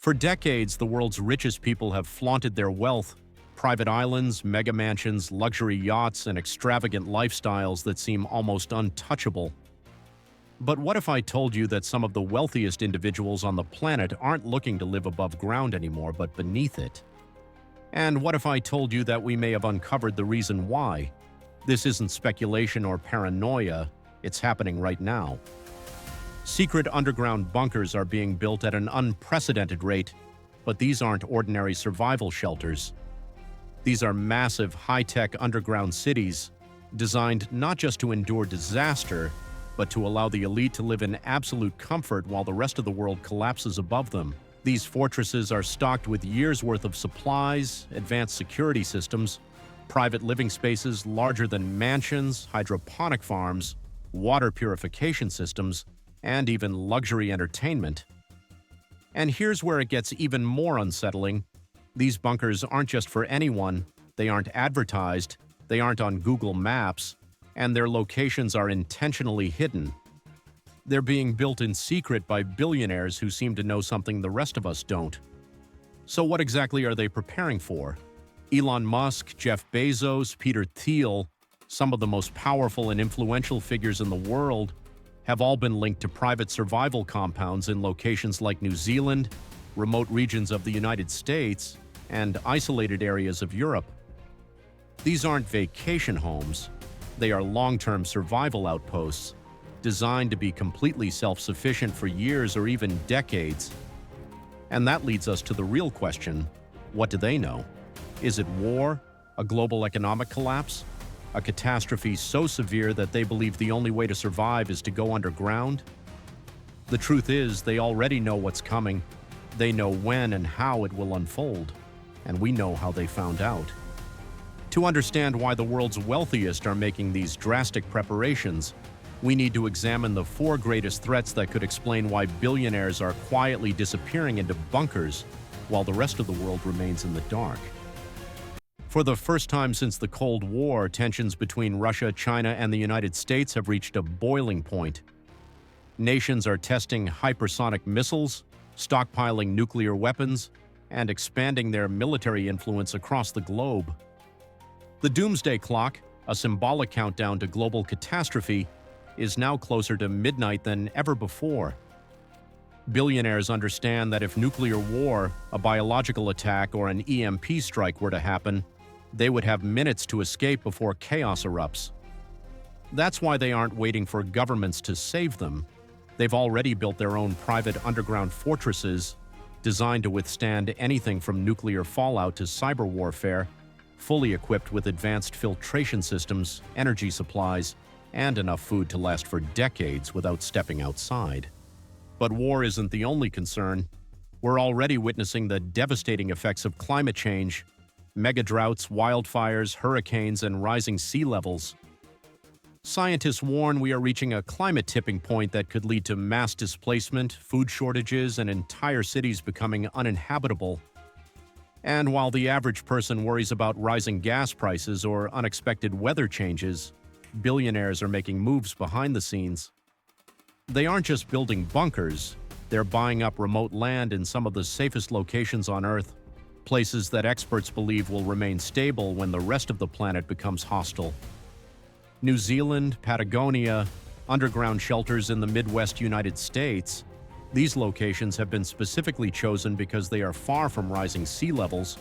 For decades, the world's richest people have flaunted their wealth, private islands, mega mansions, luxury yachts, and extravagant lifestyles that seem almost untouchable. But what if I told you that some of the wealthiest individuals on the planet aren't looking to live above ground anymore, but beneath it? And what if I told you that we may have uncovered the reason why? This isn't speculation or paranoia, it's happening right now. Secret underground bunkers are being built at an unprecedented rate, but these aren't ordinary survival shelters. These are massive, high-tech underground cities, designed not just to endure disaster, but to allow the elite to live in absolute comfort while the rest of the world collapses above them. These fortresses are stocked with years' worth of supplies, advanced security systems, private living spaces larger than mansions, hydroponic farms, water purification systems, and even luxury entertainment. And here's where it gets even more unsettling. These bunkers aren't just for anyone, they aren't advertised, they aren't on Google Maps, and their locations are intentionally hidden. They're being built in secret by billionaires who seem to know something the rest of us don't. So what exactly are they preparing for? Elon Musk, Jeff Bezos, Peter Thiel, some of the most powerful and influential figures in the world, have all been linked to private survival compounds in locations like New Zealand, remote regions of the United States, and isolated areas of Europe. These aren't vacation homes. They are long-term survival outposts, designed to be completely self-sufficient for years or even decades. And that leads us to the real question: what do they know? Is it war? A global economic collapse? A catastrophe so severe that they believe the only way to survive is to go underground? The truth is, they already know what's coming. They know when and how it will unfold. And we know how they found out. To understand why the world's wealthiest are making these drastic preparations, we need to examine the 4 greatest threats that could explain why billionaires are quietly disappearing into bunkers while the rest of the world remains in the dark. For the first time since the Cold War, tensions between Russia, China, and the United States have reached a boiling point. Nations are testing hypersonic missiles, stockpiling nuclear weapons, and expanding their military influence across the globe. The Doomsday clock, a symbolic countdown to global catastrophe, is now closer to midnight than ever before. Billionaires understand that if nuclear war, a biological attack, or an EMP strike were to happen, they would have minutes to escape before chaos erupts. That's why they aren't waiting for governments to save them. They've already built their own private underground fortresses designed to withstand anything from nuclear fallout to cyber warfare, fully equipped with advanced filtration systems, energy supplies, and enough food to last for decades without stepping outside. But war isn't the only concern. We're already witnessing the devastating effects of climate change: mega droughts, wildfires, hurricanes, and rising sea levels. Scientists warn we are reaching a climate tipping point that could lead to mass displacement, food shortages, and entire cities becoming uninhabitable. And while the average person worries about rising gas prices or unexpected weather changes, billionaires are making moves behind the scenes. They aren't just building bunkers, they're buying up remote land in some of the safest locations on Earth, places that experts believe will remain stable when the rest of the planet becomes hostile. New Zealand, Patagonia, underground shelters in the Midwest United States. These locations have been specifically chosen because they are far from rising sea levels,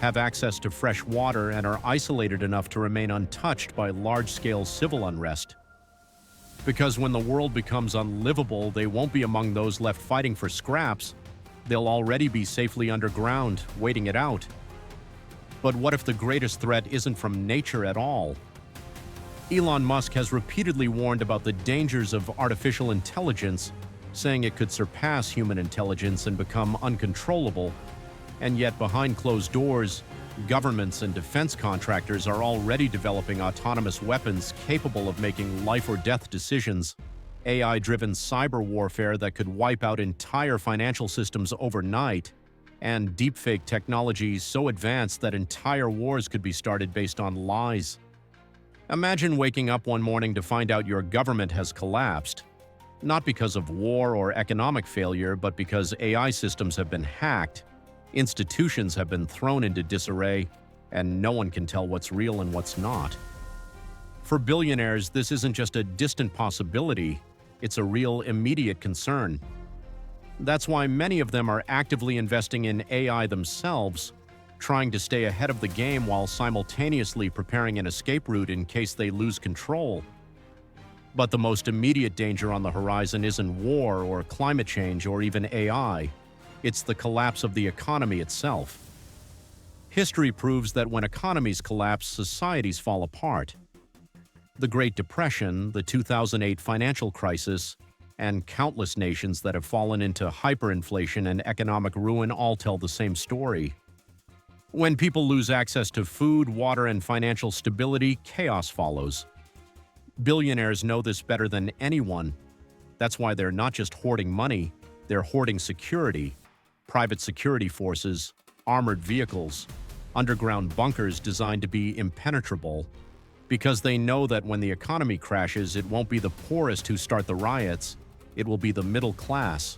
have access to fresh water, and are isolated enough to remain untouched by large-scale civil unrest. Because when the world becomes unlivable, they won't be among those left fighting for scraps. They'll already be safely underground, waiting it out. But what if the greatest threat isn't from nature at all? Elon Musk has repeatedly warned about the dangers of artificial intelligence, saying it could surpass human intelligence and become uncontrollable. And yet, behind closed doors, governments and defense contractors are already developing autonomous weapons capable of making life-or-death decisions. AI-driven cyber warfare that could wipe out entire financial systems overnight, and deepfake technology so advanced that entire wars could be started based on lies. Imagine waking up one morning to find out your government has collapsed. Not because of war or economic failure, but because AI systems have been hacked, institutions have been thrown into disarray, and no one can tell what's real and what's not. For billionaires, this isn't just a distant possibility, it's a real immediate concern. That's why many of them are actively investing in AI themselves, trying to stay ahead of the game while simultaneously preparing an escape route in case they lose control. But the most immediate danger on the horizon isn't war or climate change or even AI. It's the collapse of the economy itself. History proves that when economies collapse, societies fall apart. The Great Depression, the 2008 financial crisis, and countless nations that have fallen into hyperinflation and economic ruin all tell the same story. When people lose access to food, water, and financial stability, chaos follows. Billionaires know this better than anyone. That's why they're not just hoarding money, they're hoarding security, private security forces, armored vehicles, underground bunkers designed to be impenetrable, because they know that when the economy crashes, it won't be the poorest who start the riots, it will be the middle class,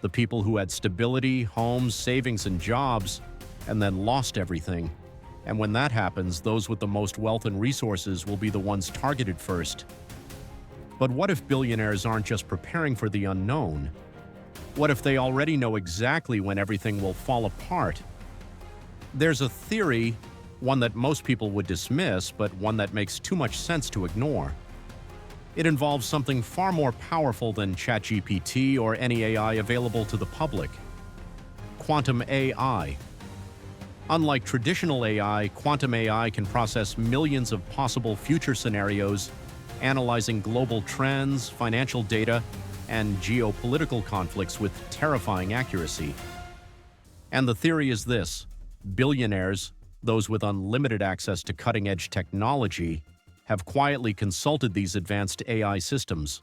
the people who had stability, homes, savings, and jobs, and then lost everything. And when that happens, those with the most wealth and resources will be the ones targeted first. But what if billionaires aren't just preparing for the unknown? What if they already know exactly when everything will fall apart? There's a theory, one that most people would dismiss, but one that makes too much sense to ignore. It involves something far more powerful than ChatGPT or any AI available to the public: quantum AI. Unlike traditional AI, quantum AI can process millions of possible future scenarios, analyzing global trends, financial data, and geopolitical conflicts with terrifying accuracy. And the theory is this: billionaires, those with unlimited access to cutting-edge technology, have quietly consulted these advanced AI systems.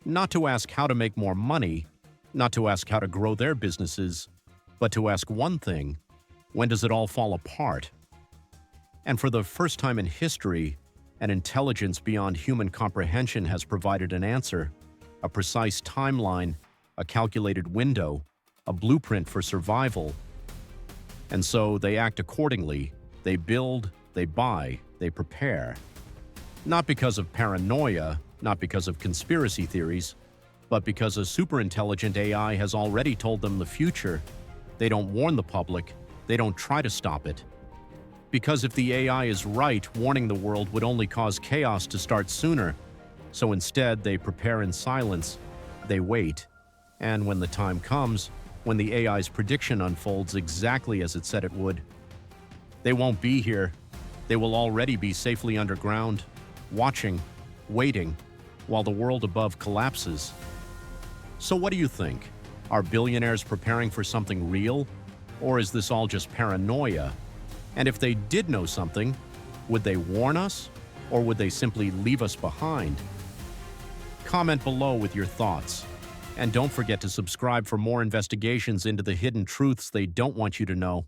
Not to ask how to make more money, not to ask how to grow their businesses, but to ask one thing: when does it all fall apart? And for the first time in history, an intelligence beyond human comprehension has provided an answer, a precise timeline, a calculated window, a blueprint for survival. And so they act accordingly. They build, they buy, they prepare. Not because of paranoia, not because of conspiracy theories, but because a superintelligent AI has already told them the future. They don't warn the public, they don't try to stop it. Because if the AI is right, warning the world would only cause chaos to start sooner. So instead, they prepare in silence, they wait, and when the time comes, when the AI's prediction unfolds exactly as it said it would, they won't be here. They will already be safely underground, watching, waiting, while the world above collapses. So what do you think? Are billionaires preparing for something real? Or is this all just paranoia? And if they did know something, would they warn us? Or would they simply leave us behind? Comment below with your thoughts. And don't forget to subscribe for more investigations into the hidden truths they don't want you to know.